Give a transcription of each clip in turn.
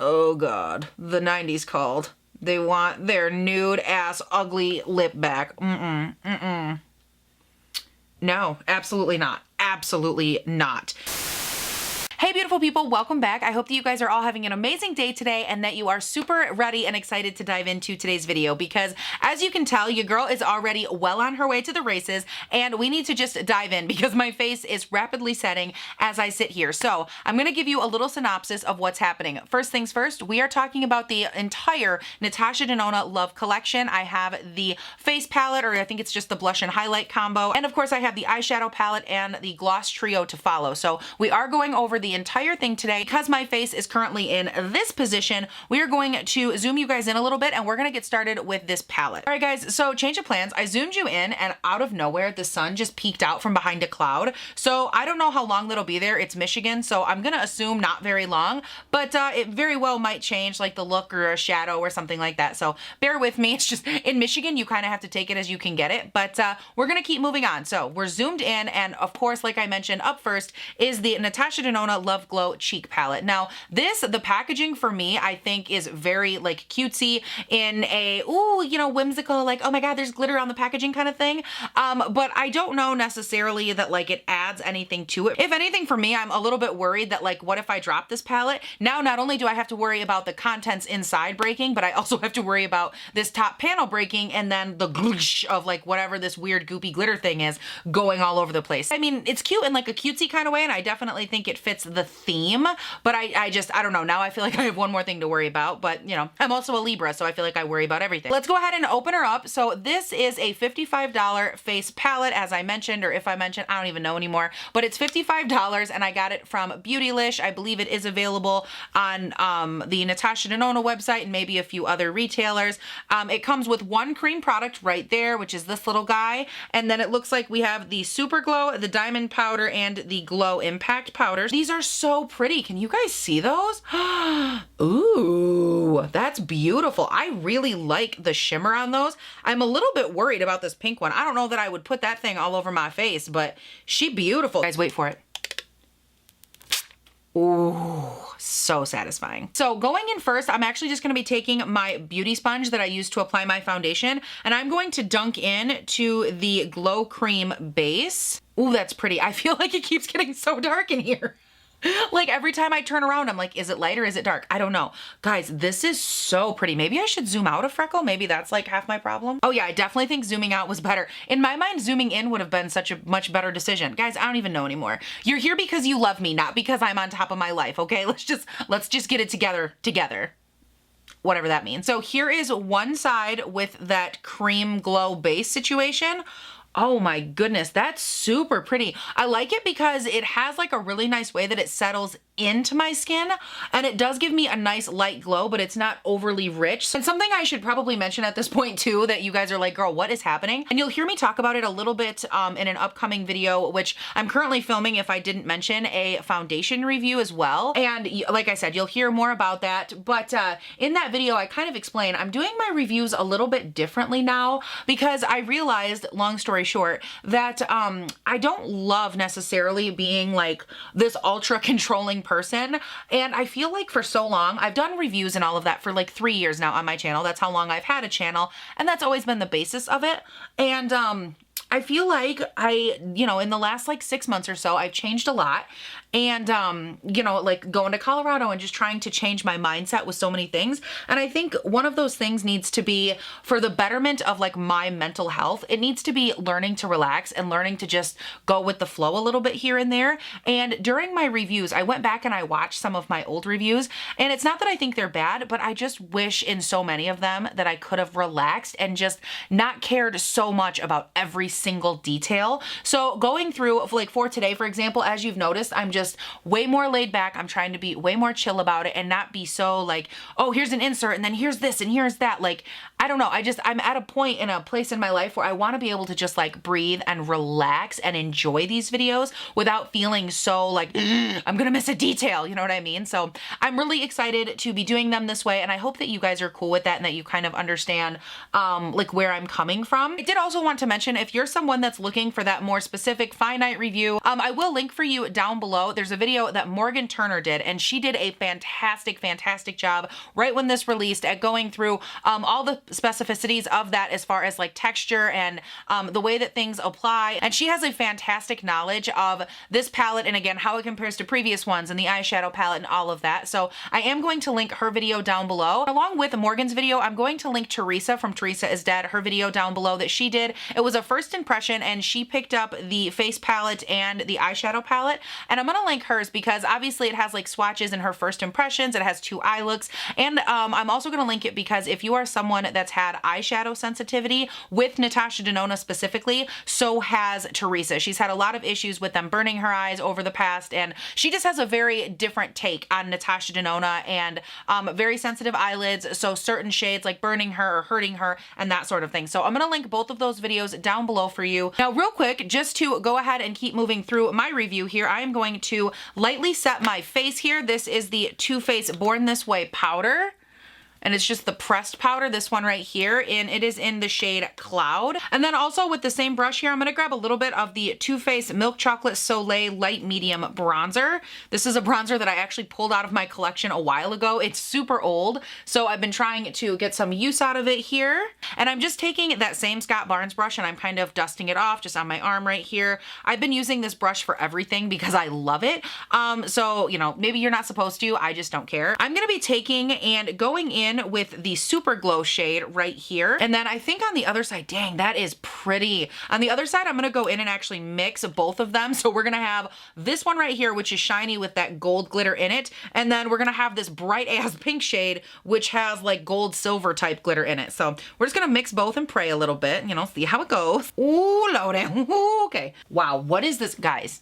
Oh God, the 90s called. They want their nude ass ugly lip back. No, absolutely not. Absolutely not. Hey beautiful people, welcome back. I hope that you guys are all having an amazing day today and that you are super ready and excited to dive into today's video because as you can tell, your girl is already well on her way to the races and we need to just dive in because my face is rapidly setting as I sit here. So I'm gonna give you a little synopsis of what's happening. First things first, we are talking about the entire Natasha Denona Love Collection. I have the face palette, or I think it's just the blush and highlight combo. And of course I have the eyeshadow palette and the gloss trio to follow. So we are going over the entire thing today. Because my face is currently in this position, we are going to zoom you guys in a little bit and we're gonna get started with this palette. All right guys, so change of plans. I zoomed you in and out of nowhere, the sun just peeked out from behind a cloud. So I don't know how long that'll be there. It's Michigan, so I'm gonna assume not very long, but it very well might change like the look or a shadow or something like that. So bear with me. It's just in Michigan, you kind of have to take it as you can get it, but we're gonna keep moving on. So we're zoomed in and of course, like I mentioned up first is the Natasha Denona Love Glow Cheek Palette. Now the packaging for me, I think is very like cutesy in a, ooh, you know, whimsical, like, oh my God, there's glitter on the packaging kind of thing. But I don't know necessarily that like it adds anything to it. If anything for me, I'm a little bit worried that like, what if I drop this palette? Now, not only do I have to worry about the contents inside breaking, but I also have to worry about this top panel breaking and then the gloosh of like whatever this weird goopy glitter thing is going all over the place. I mean, it's cute in like a cutesy kind of way, and I definitely think it fits the theme, but I don't know. Now I feel like I have one more thing to worry about, but you know, I'm also a Libra, so I feel like I worry about everything. Let's go ahead and open her up. So this is a $55 face palette, as I mentioned, or if I mentioned, I don't even know anymore, but it's $55 and I got it from Beautylish. I believe it is available on the Natasha Denona website and maybe a few other retailers. It comes with one cream product right there, which is this little guy. And then it looks like we have the Super Glow, the Diamond Powder, and the Glow Impact Powders. These are so pretty. Can you guys see those? Ooh, that's beautiful. I really like the shimmer on those. I'm a little bit worried about this pink one. I don't know that I would put that thing all over my face, but she beautiful. Guys, wait for it. Ooh, so satisfying. So going in first, I'm actually just gonna be taking my beauty sponge that I use to apply my foundation, and I'm going to dunk in to the Glo Cream Base. Ooh, that's pretty. I feel like it keeps getting so dark in here. Like every time I turn around, I'm like, is it light or is it dark? I don't know. Guys, this is so pretty. Maybe I should zoom out a freckle. Maybe that's like half my problem. Oh yeah, I definitely think zooming out was better. In my mind, zooming in would have been such a much better decision. Guys, I don't even know anymore. You're here because you love me, not because I'm on top of my life, okay? Let's just get it together. Whatever that means. So here is one side with that cream glow base situation. Oh my goodness, that's super pretty. I like it because it has like a really nice way that it settles into my skin, and it does give me a nice light glow, but it's not overly rich. And something I should probably mention at this point too, that you guys are like, girl, what is happening? And you'll hear me talk about it a little bit in an upcoming video, which I'm currently filming, if I didn't mention, a foundation review as well. And like I said, you'll hear more about that. But in that video, I kind of explain, I'm doing my reviews a little bit differently now because I realized, long story short, that I don't love necessarily being like this ultra controlling person. And I feel like for so long, I've done reviews and all of that for like 3 years now on my channel. That's how long I've had a channel. And that's always been the basis of it. And I feel like you know, in the last like 6 months or so, I've changed a lot. And, you know, like going to Colorado and just trying to change my mindset with so many things. And I think one of those things needs to be for the betterment of like my mental health. It needs to be learning to relax and learning to just go with the flow a little bit here and there. And during my reviews, I went back and I watched some of my old reviews, and it's not that I think they're bad, but I just wish in so many of them that I could have relaxed and just not cared so much about every single detail. So going through like for today, for example, as you've noticed, I'm just way more laid back. I'm trying to be way more chill about it and not be so like, oh, here's an insert and then here's this and here's that. Like, I don't know. I'm at a point in a place in my life where I want to be able to just like breathe and relax and enjoy these videos without feeling so like, I'm going to miss a detail. You know what I mean? So I'm really excited to be doing them this way. And I hope that you guys are cool with that and that you kind of understand like where I'm coming from. I did also want to mention, if if you're someone that's looking for that more specific finite review, I will link for you down below. There's a video that Morgan Turner did, and she did a fantastic job right when this released at going through all the specificities of that as far as like texture and the way that things apply. And she has a fantastic knowledge of this palette and again, how it compares to previous ones and the eyeshadow palette and all of that. So I am going to link her video down below. Along with Morgan's video, I'm going to link Teresa from Teresa is Dead, her video down below that she did. It was a first impression and she picked up the face palette and the eyeshadow palette. And I'm gonna link hers because obviously it has like swatches in her first impressions. It has 2 eye looks. And I'm also gonna link it because if you are someone that's had eyeshadow sensitivity with Natasha Denona specifically, so has Teresa. She's had a lot of issues with them burning her eyes over the past, and she just has a very different take on Natasha Denona and very sensitive eyelids, so certain shades like burning her or hurting her and that sort of thing. So I'm gonna link both of those videos down below for you. Now real quick, just to go ahead and keep moving through my review here, I am going to lightly set my face here. This is the Too Faced Born This Way powder. And it's just the pressed powder, this one right here, and it is in the shade Cloud. And then also with the same brush here, I'm gonna grab a little bit of the Too Faced Milk Chocolate Soleil Light Medium Bronzer. This is a bronzer that I actually pulled out of my collection a while ago. It's super old, so I've been trying to get some use out of it here. And I'm just taking that same Scott Barnes brush and I'm kind of dusting it off just on my arm right here. I've been using this brush for everything because I love it. So, you know, maybe you're not supposed to, I just don't care. I'm gonna be taking and going in with the Super Glow shade right here. And then I think on the other side, dang, that is pretty. On the other side, I'm gonna go in and actually mix both of them. So we're gonna have this one right here, which is shiny with that gold glitter in it. And then we're gonna have this bright ass pink shade, which has like gold silver type glitter in it. So we're just gonna mix both and pray a little bit, you know, see how it goes. Ooh, Lordy, ooh, okay. Wow, what is this, guys?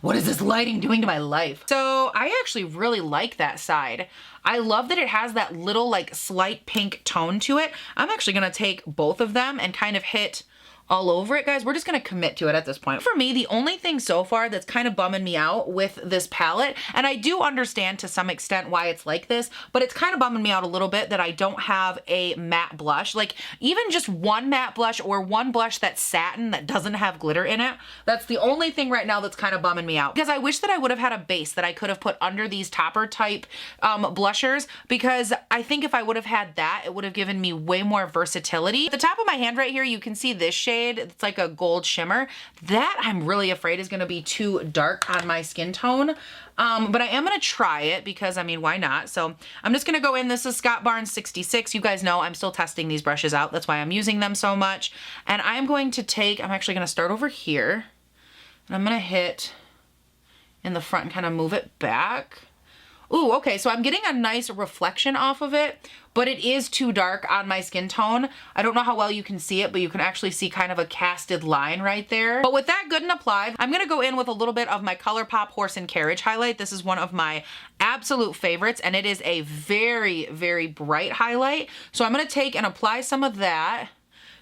What is this lighting doing to my life? So I actually really like that side. I love that it has that little like slight pink tone to it. I'm actually gonna take both of them and kind of hit all over it, guys. We're just gonna commit to it at this point. For me, the only thing so far that's kind of bumming me out with this palette, and I do understand to some extent why it's like this, but it's kind of bumming me out a little bit that I don't have a matte blush. Like even just one matte blush or one blush that's satin that doesn't have glitter in it. That's the only thing right now that's kind of bumming me out, because I wish that I would have had a base that I could have put under these topper type blushers, because I think if I would have had that, it would have given me way more versatility. At the top of my hand right here, you can see this shade. It's like a gold shimmer. That I'm really afraid is gonna be too dark on my skin tone. But I am gonna try it because, I mean, why not? So I'm just gonna go in. This is Scott Barnes 66. You guys know I'm still testing these brushes out. That's why I'm using them so much. And I'm going to take, I'm actually gonna start over here. And I'm gonna hit in the front and kind of move it back. Ooh, okay, so I'm getting a nice reflection off of it, but it is too dark on my skin tone. I don't know how well you can see it, but you can actually see kind of a casted line right there. But with that good and applied, I'm gonna go in with a little bit of my ColourPop Horse and Carriage highlight. This is one of my absolute favorites, and it is a very bright highlight. So I'm gonna take and apply some of that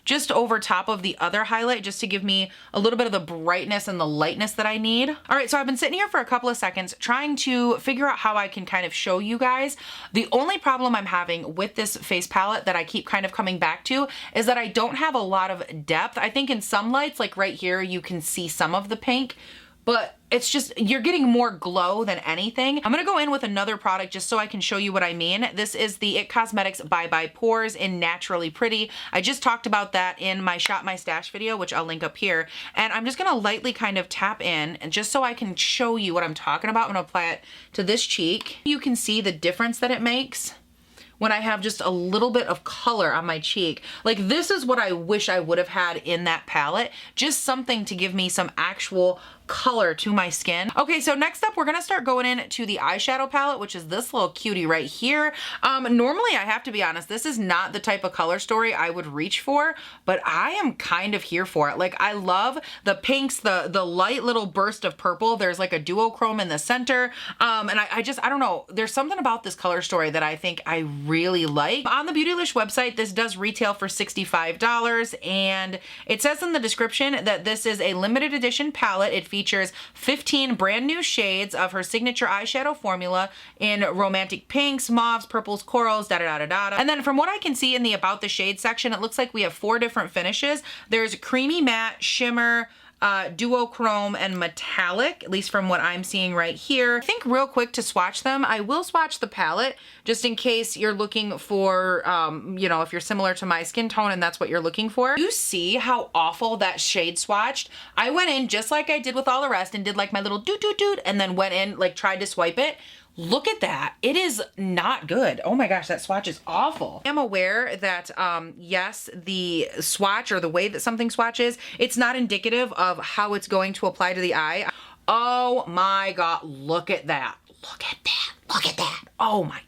just over top of the other highlight, just to give me a little bit of the brightness and the lightness that I need. All right, so I've been sitting here for a couple of seconds trying to figure out how I can kind of show you guys. The only problem I'm having with this face palette that I keep kind of coming back to is that I don't have a lot of depth. I think in some lights, like right here, you can see some of the pink, but it's just, you're getting more glow than anything. I'm gonna go in with another product just so I can show you what I mean. This is the IT Cosmetics Bye Bye Pores in Naturally Pretty. I just talked about that in my Shop My Stash video, which I'll link up here. And I'm just gonna lightly kind of tap in, and just so I can show you what I'm talking about, I'm gonna apply it to this cheek. You can see the difference that it makes when I have just a little bit of color on my cheek. Like, this is what I wish I would have had in that palette. Just something to give me some actual color to my skin. Okay, so next up, we're gonna start going into the eyeshadow palette, which is this little cutie right here. Normally, I have to be honest, this is not the type of color story I would reach for, but I am kind of here for it. Like, I love the pinks, the light little burst of purple. There's like a duochrome in the center. And I don't know, there's something about this color story that I think I really like. On the Beautylish website, this does retail for $65, and it says in the description that this is a limited edition palette. It features features 15 brand new shades of her signature eyeshadow formula in romantic pinks, mauves, purples, corals, da da da da da. And then from what I can see in the about the shade section, it looks like we have 4 different finishes. There's creamy matte, shimmer, duochrome, and metallic, at least from what I'm seeing right here. I think real quick to swatch them, I will swatch the palette just in case you're looking for, you know, if you're similar to my skin tone and that's what you're looking for. You see how awful that shade swatched? I went in just like I did with all the rest and did like my little doot doot doot and then went in, like tried to swipe it. Look at that. It is not good. Oh my gosh, that swatch is awful. I'm aware that, yes, the swatch or the way that something swatches, it's not indicative of how it's going to apply to the eye. Oh my God, look at that. Look at that. Look at that. Oh my.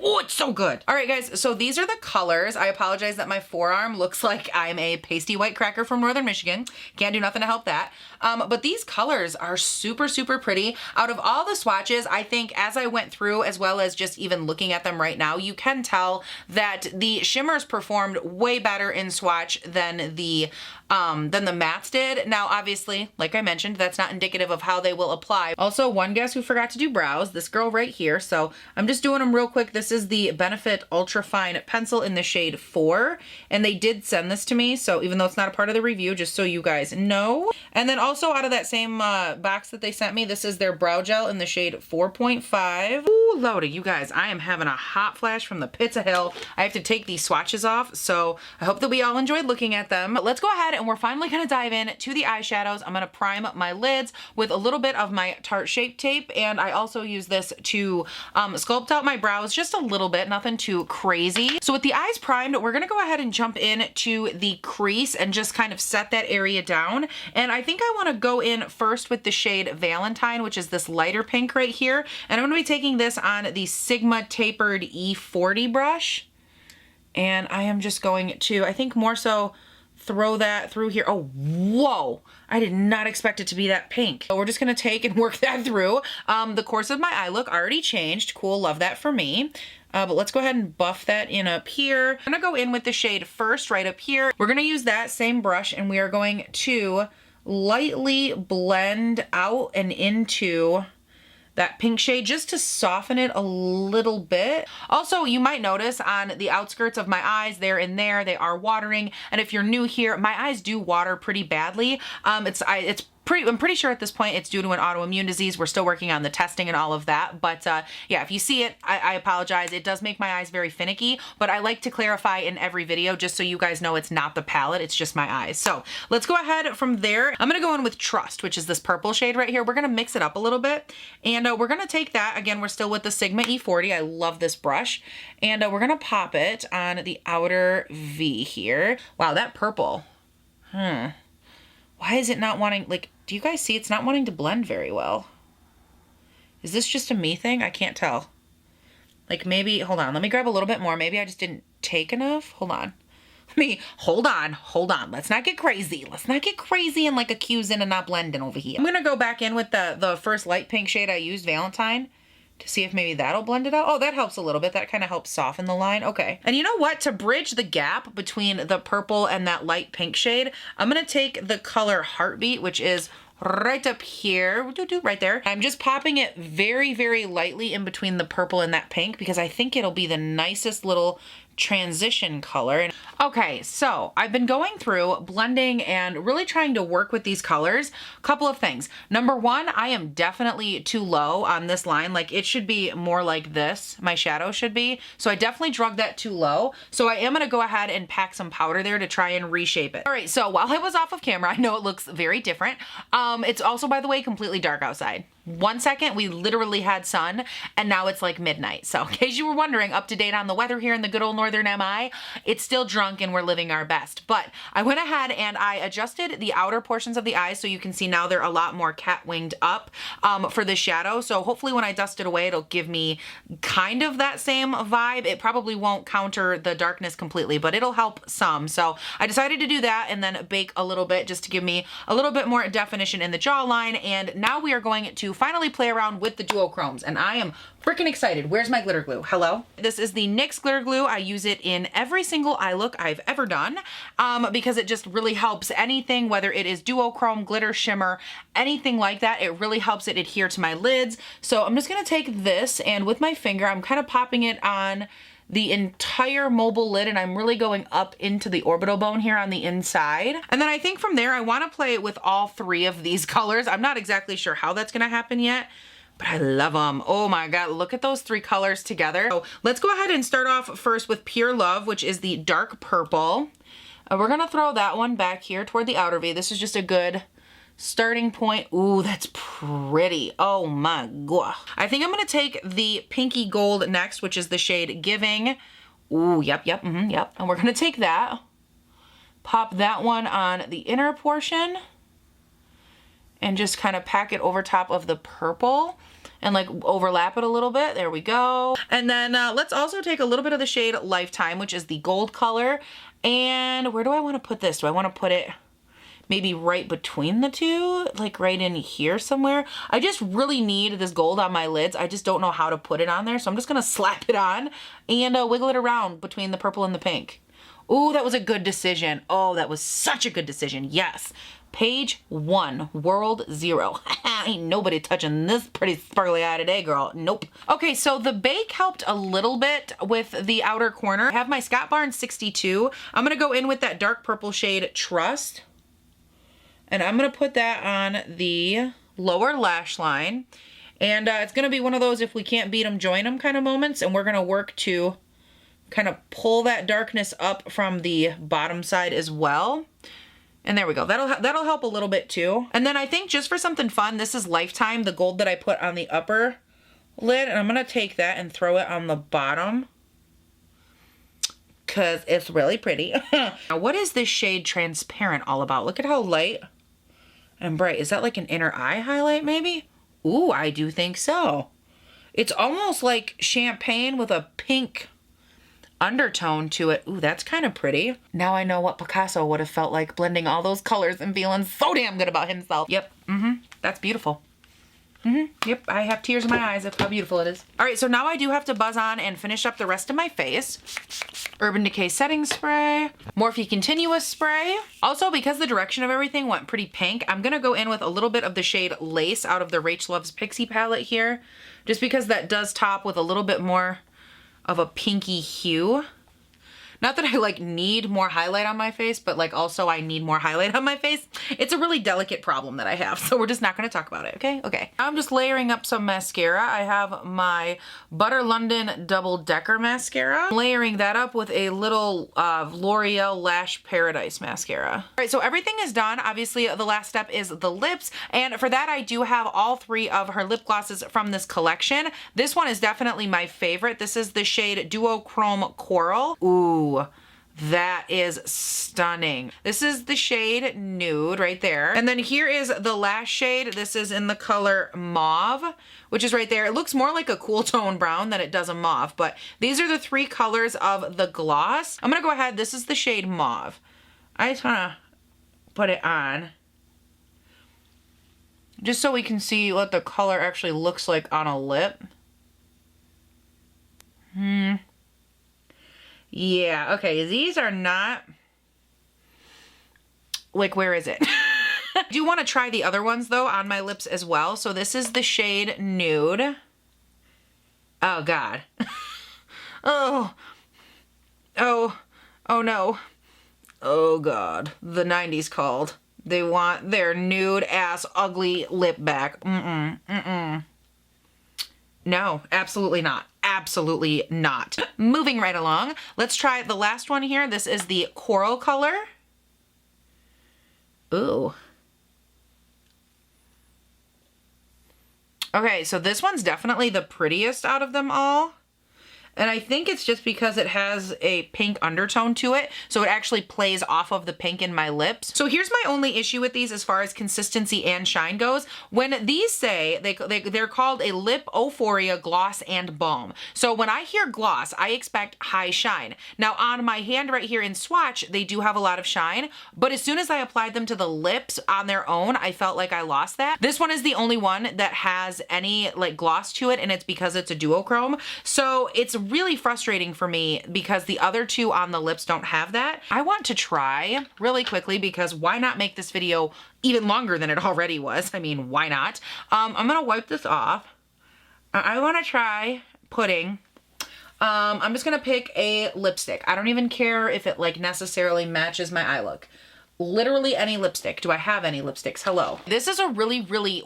Oh, it's so good. All right, guys, so these are the colors. I apologize that my forearm looks like I'm a pasty white cracker from Northern Michigan. Can't do nothing to help that. But these colors are super, super pretty. Out of all the swatches, I think as I went through, as well as just even looking at them right now, you can tell that the shimmers performed way better in swatch than the mattes did. Now, obviously, like I mentioned, that's not indicative of how they will apply. Also, one guess who forgot to do brows, this girl right here. So I'm just doing them real quick. This is the Benefit Ultra Fine Pencil in the shade 4, and they did send this to me. So even though it's not a part of the review, just so you guys know. And then also out of that same box that they sent me, this is their brow gel in the shade 4.5. Ooh, loaded, you guys, I am having a hot flash from the pits of hell. I have to take these swatches off, so I hope that we all enjoyed looking at them. But let's go ahead and we're finally gonna dive in to the eyeshadows. I'm gonna prime my lids with a little bit of my Tarte Shape Tape, and I also use this to sculpt out my brows just a little bit, nothing too crazy. So with the eyes primed, we're gonna go ahead and jump into the crease and just kind of set that area down. And I think I wanna go in first with the shade Valentine, which is this lighter pink right here. And I'm gonna be taking this on the Sigma Tapered E40 brush. And I am just going to, I think more so, throw that through here. Oh, whoa. I did not expect it to be that pink. So we're just gonna take and work that through. The course of my eye look already changed. Cool, love that for me. But let's go ahead and buff that in up here. I'm gonna go in with the shade first right up here. We're gonna use that same brush and we are going to lightly blend out and into that pink shade just to soften it a little bit. Also, you might notice on the outskirts of my eyes, there and there, they are watering. And if you're new here, my eyes do water pretty badly. I'm pretty sure at this point it's due to an autoimmune disease. We're still working on the testing and all of that. But yeah, if you see it, I apologize. It does make my eyes very finicky, but I like to clarify in every video just so you guys know it's not the palette, it's just my eyes. So let's go ahead from there. I'm gonna go in with Trust, which is this purple shade right here. We're gonna mix it up a little bit. And we're gonna take that, again, we're still with the Sigma E40. I love this brush. And we're gonna pop it on the outer V here. Wow, that purple. Why is it not wanting, like, do you guys see it's not wanting to blend very well? Is this just a me thing? I can't tell. Like maybe, hold on, let me grab a little bit more. Maybe I just didn't take enough. Hold on. Hold on. Let's not get crazy. Let's not get crazy and like accusing and not blending over here. I'm gonna go back in with the first light pink shade I used, Valentine, to see if maybe that'll blend it out. Oh, that helps a little bit. That kind of helps soften the line. Okay. And you know what? To bridge the gap between the purple and that light pink shade, I'm going to take the color Heartbeat, which is right up here, right there. I'm just popping it very, very lightly in between the purple and that pink because I think it'll be the nicest little transition color. Okay, so I've been going through blending and really trying to work with these colors. Couple of things. Number one, I am definitely too low on this line. Like it should be more like this. My shadow should be. So I definitely drug that too low. So I am going to go ahead and pack some powder there to try and reshape it. All right, so while I was off of camera, I know it looks very different. It's also, by the way, completely dark outside. 1 second, we literally had sun, and now it's like midnight. So in case you were wondering, up to date on the weather here in the good old Northern MI, it's still drunk and we're living our best. But I went ahead and I adjusted the outer portions of the eyes so you can see now they're a lot more cat winged up for the shadow. So hopefully when I dust it away, it'll give me kind of that same vibe. It probably won't counter the darkness completely, but it'll help some. So I decided to do that and then bake a little bit just to give me a little bit more definition in the jawline. And now we are going to finally play around with the duochromes, and I am freaking excited. Where's my glitter glue? Hello? This is the NYX glitter glue. I use it in every single eye look I've ever done because it just really helps anything, whether it is duochrome, glitter, shimmer, anything like that. It really helps it adhere to my lids. So I'm just gonna take this and with my finger, I'm kind of popping it on the entire mobile lid, and I'm really going up into the orbital bone here on the inside. And then I think from there, I wanna play it with all three of these colors. I'm not exactly sure how that's gonna happen yet, but I love them. Oh my God, look at those three colors together. So let's go ahead and start off first with Pure Love, which is the dark purple. We're gonna throw that one back here toward the outer V. This is just a good starting point. Ooh, that's pretty. Oh my God. I think I'm gonna take the pinky gold next, which is the shade Giving. Ooh, yep. And we're gonna take that, pop that one on the inner portion, and just kind of pack it over top of the purple and like overlap it a little bit. There we go. And then let's also take a little bit of the shade Lifetime, which is the gold color. And where do I want to put this? Do I want to put it maybe right between the two, like right in here somewhere? I just really need this gold on my lids. I just don't know how to put it on there. So I'm just gonna slap it on and wiggle it around between the purple and the pink. Ooh, that was a good decision. Oh, that was such a good decision. Yes. Page 1, World 0. Ain't nobody touching this pretty sparkly eye today, girl. Nope. Okay, so the bake helped a little bit with the outer corner. I have my Scott Barnes 62. I'm gonna go in with that dark purple shade Trust. And I'm gonna put that on the lower lash line. And it's gonna be one of those if we can't beat them, join them kind of moments. And we're gonna work to kind of pull that darkness up from the bottom side as well. And there we go. That'll help a little bit too. And then I think just for something fun, this is Lifetime, the gold that I put on the upper lid. And I'm gonna take that and throw it on the bottom because it's really pretty. Now, what is this shade Transparent all about? Look at how light and bright. Is that like an inner eye highlight maybe? Ooh, I do think so. It's almost like champagne with a pink undertone to it. Ooh, that's kind of pretty. Now I know what Picasso would have felt like blending all those colors and feeling so damn good about himself. Yep, that's beautiful. Yep, I have tears in my eyes. That's how beautiful it is. All right, so now I do have to buzz on and finish up the rest of my face. Urban Decay Setting Spray, Morphe Continuous Spray. Also, because the direction of everything went pretty pink, I'm gonna go in with a little bit of the shade Lace out of the Rach Loves Pixie palette here, just because that does top with a little bit more of a pinky hue. Not that I like need more highlight on my face, but like also I need more highlight on my face. It's a really delicate problem that I have, so we're just not gonna talk about it, okay? Okay. Now I'm just layering up some mascara. I have my Butter London Double Decker Mascara. I'm layering that up with a little L'Oreal Lash Paradise Mascara. All right, so everything is done. Obviously, the last step is the lips, and for that I do have all three of her lip glosses from this collection. This one is definitely my favorite. This is the shade Duochrome Coral. Ooh. That is stunning. This is the shade Nude right there. And then here is the last shade. This is in the color Mauve, which is right there. It looks more like a cool tone brown than it does a mauve, but these are the three colors of the gloss. I'm gonna go ahead. This is the shade Mauve. I just wanna put it on just so we can see what the color actually looks like on a lip. Yeah, okay, these are not, like, where is it? I do want to try the other ones, though, on my lips as well. So this is the shade Nude. Oh, God. Oh no. Oh, God. The 90s called. They want their nude-ass ugly lip back. No, absolutely not. Absolutely not. Moving right along, let's try the last one here. This is the Coral color. Ooh. Okay, so this one's definitely the prettiest out of them all. And I think it's just because it has a pink undertone to it, so it actually plays off of the pink in my lips. So here's my only issue with these as far as consistency and shine goes. When these say, they're called a Lip Euphoria Gloss and Balm. So when I hear gloss, I expect high shine. Now on my hand right here in swatch, they do have a lot of shine, but as soon as I applied them to the lips on their own, I felt like I lost that. This one is the only one that has any like gloss to it, and it's because it's a duochrome. So it's really frustrating for me because the other two on the lips don't have that. I want to try really quickly, because why not make this video even longer than it already was? I mean, why not? I'm gonna wipe this off. I want to try putting, I'm just gonna pick a lipstick. I don't even care if it like necessarily matches my eye look. Literally any lipstick. Do I have any lipsticks? Hello. This is a really,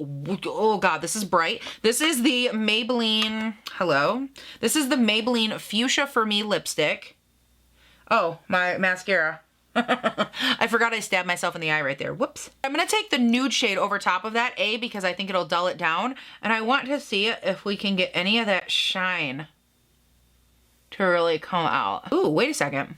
oh God, this is bright. This is the Maybelline, hello. This is the Maybelline Fuchsia For Me lipstick. Oh, my mascara. I forgot I stabbed myself in the eye right there. Whoops. I'm gonna take the nude shade over top of that, because I think it'll dull it down. And I want to see if we can get any of that shine to really come out. Ooh, wait a second.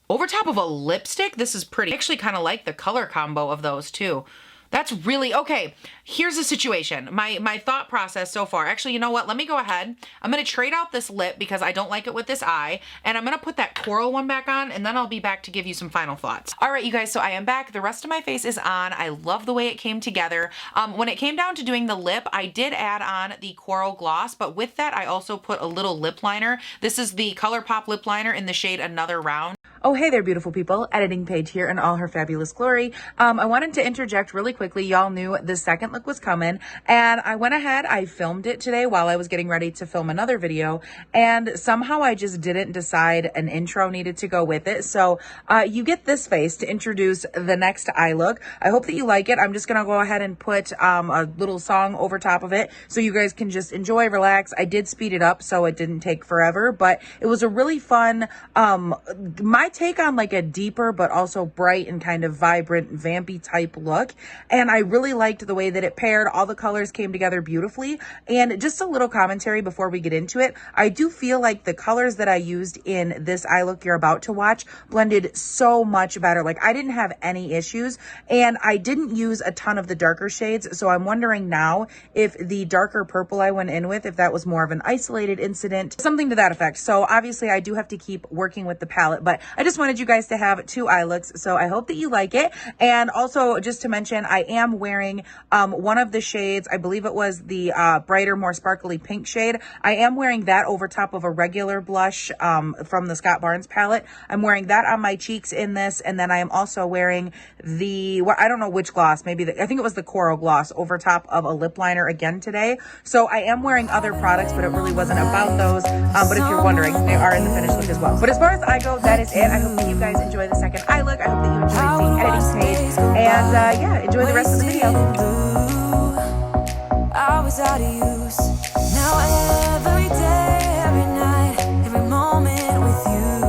Over top of a lipstick, this is pretty. I actually kind of like the color combo of those too. That's really, okay, here's the situation. My thought process so far, actually, you know what? Let me go ahead. I'm gonna trade out this lip because I don't like it with this eye, and I'm gonna put that coral one back on, and then I'll be back to give you some final thoughts. All right, you guys, so I am back. The rest of my face is on. I love the way it came together. When it came down to doing the lip, I did add on the coral gloss, but with that, I also put a little lip liner. This is the ColourPop lip liner in the shade Another Round. Oh, hey there, beautiful people. Editing Paige here in all her fabulous glory. I wanted to interject really quickly. Y'all knew the second look was coming, and I went ahead, I filmed it today while I was getting ready to film another video, and somehow I just didn't decide an intro needed to go with it. So you get this face to introduce the next eye look. I hope that you like it. I'm just gonna go ahead and put a little song over top of it so you guys can just enjoy, relax. I did speed it up so it didn't take forever, but it was a really fun, my take on like a deeper but also bright and kind of vibrant vampy type look. And I really liked the way that it paired. All the colors came together beautifully. And just a little commentary before we get into it. I do feel like the colors that I used in this eye look you're about to watch blended so much better. Like I didn't have any issues, and I didn't use a ton of the darker shades. So I'm wondering now if the darker purple I went in with, if that was more of an isolated incident, something to that effect. So obviously I do have to keep working with the palette, but I just wanted you guys to have two eye looks. So I hope that you like it. And also just to mention, I am wearing one of the shades, I believe it was the brighter, more sparkly pink shade. I am wearing that over top of a regular blush from the Scott Barnes palette. I'm wearing that on my cheeks in this, and then I am also wearing the, well, I don't know which gloss, maybe I think it was the coral gloss over top of a lip liner again today. So I am wearing other products, but it really wasn't about those. But if you're wondering, they are in the finished look as well. But as far as I go, that is it. I hope that you guys enjoy the second eye look. I hope that you enjoyed seeing Editing Paige, and yeah, enjoy the rest of the video. I was out of use. Now every day, every night, every moment with you,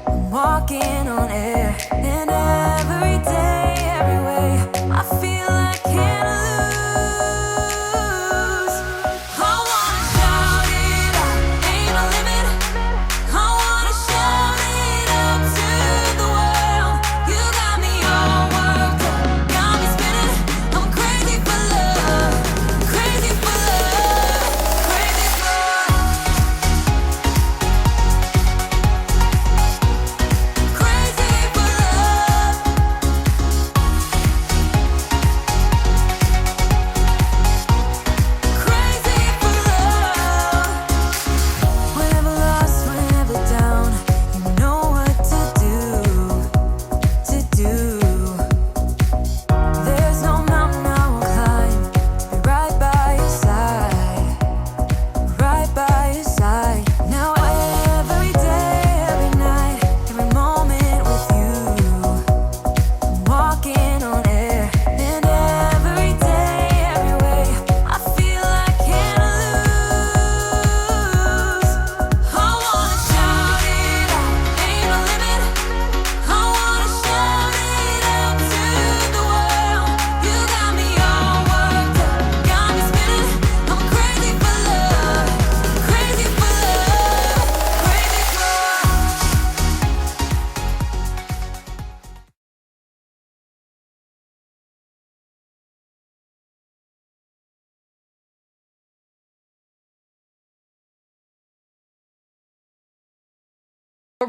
I'm walking on air. And every day, every way, I feel I can't lose. I wanna shout it out, ain't no limit. I wanna shout it out to the world. You got me all worked up, got me spinning. I'm crazy for love, crazy for love.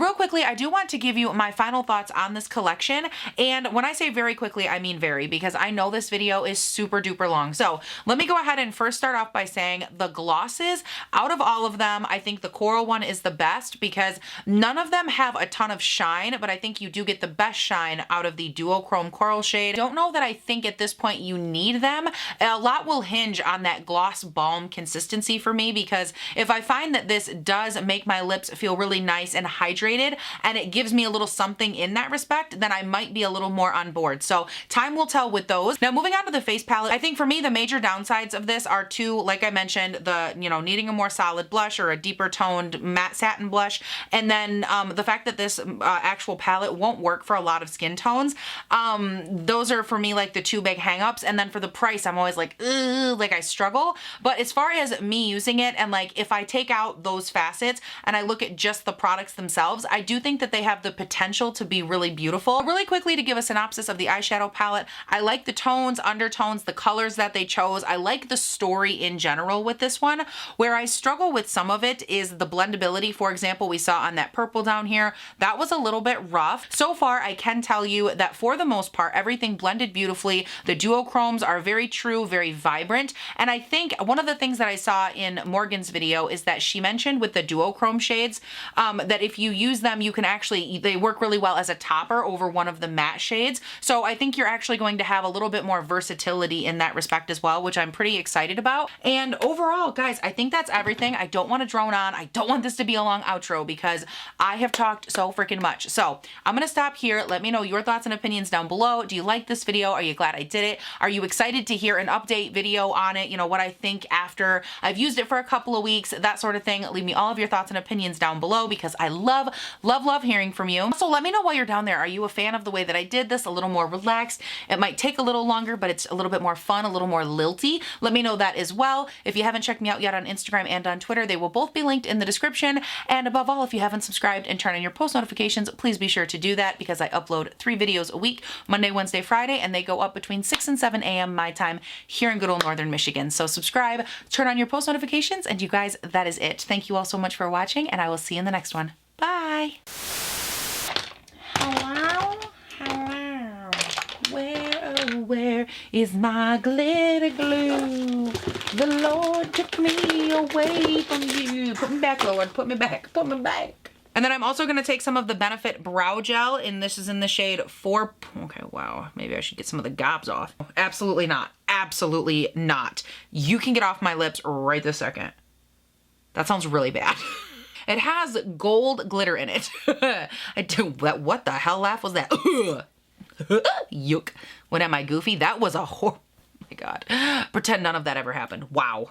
real quickly, I do want to give you my final thoughts on this collection. And when I say very quickly, I mean very, because I know this video is super duper long. So let me go ahead and first start off by saying the glosses, out of all of them, I think the coral one is the best because none of them have a ton of shine, but I think you do get the best shine out of the duochrome coral shade. Don't know that I think at this point you need them. A lot will hinge on that gloss balm consistency for me, because if I find that this does make my lips feel really nice and hydrated and it gives me a little something in that respect, then I might be a little more on board. So time will tell with those. Now moving on to the face palette, I think for me the major downsides of this are two, like I mentioned, the, you know, needing a more solid blush or a deeper toned matte satin blush, and then the fact that this actual palette won't work for a lot of skin tones. Those are for me like the two big hangups. And then for the price, I'm always like, ugh, like I struggle. But as far as me using it, and like if I take out those facets and I look at just the products themselves, I do think that they have the potential to be really beautiful. Really quickly, to give a synopsis of the eyeshadow palette, I like the tones, undertones, the colors that they chose. I like the story in general with this one. Where I struggle with some of it is the blendability. For example, we saw on that purple down here, that was a little bit rough. So far, I can tell you that for the most part, everything blended beautifully. The duochromes are very true, very vibrant. And I think one of the things that I saw in Morgan's video is that she mentioned with the duochrome shades, that if you use them, you can actually, they work really well as a topper over one of the matte shades. So I think you're actually going to have a little bit more versatility in that respect as well, which I'm pretty excited about. And overall, guys, I think that's everything. I don't want to drone on. I don't want this to be a long outro because I have talked so freaking much. So I'm going to stop here. Let me know your thoughts and opinions down below. Do you like this video? Are you glad I did it? Are you excited to hear an update video on it? You know, what I think after I've used it for a couple of weeks, that sort of thing. Leave me all of your thoughts and opinions down below because I love, love, love hearing from you. So let me know while you're down there. Are you a fan of the way that I did this? A little more relaxed. It might take a little longer, but it's a little bit more fun, a little more lilty. Let me know that as well. If you haven't checked me out yet on Instagram and on Twitter, they will both be linked in the description. And above all, if you haven't subscribed and turned on your post notifications, please be sure to do that because I upload 3 videos a week, Monday, Wednesday, Friday, and they go up between 6 and 7 a.m. my time here in good old Northern Michigan. So subscribe, turn on your post notifications, and you guys, that is it. Thank you all so much for watching, and I will see you in the next one. Bye. Hello? Hello? Where, oh, where is my glitter glue? The Lord took me away from you. Put me back, Lord. Put me back. Put me back. And then I'm also going to take some of the Benefit Brow Gel, and this is in the shade 4. Okay, wow. Maybe I should get some of the gobs off. Absolutely not. Absolutely not. You can get off my lips right this second. That sounds really bad. It has gold glitter in it. I do that. What the hell laugh was that? Yuck. What am I, goofy? That was a oh my God. Pretend none of that ever happened. Wow.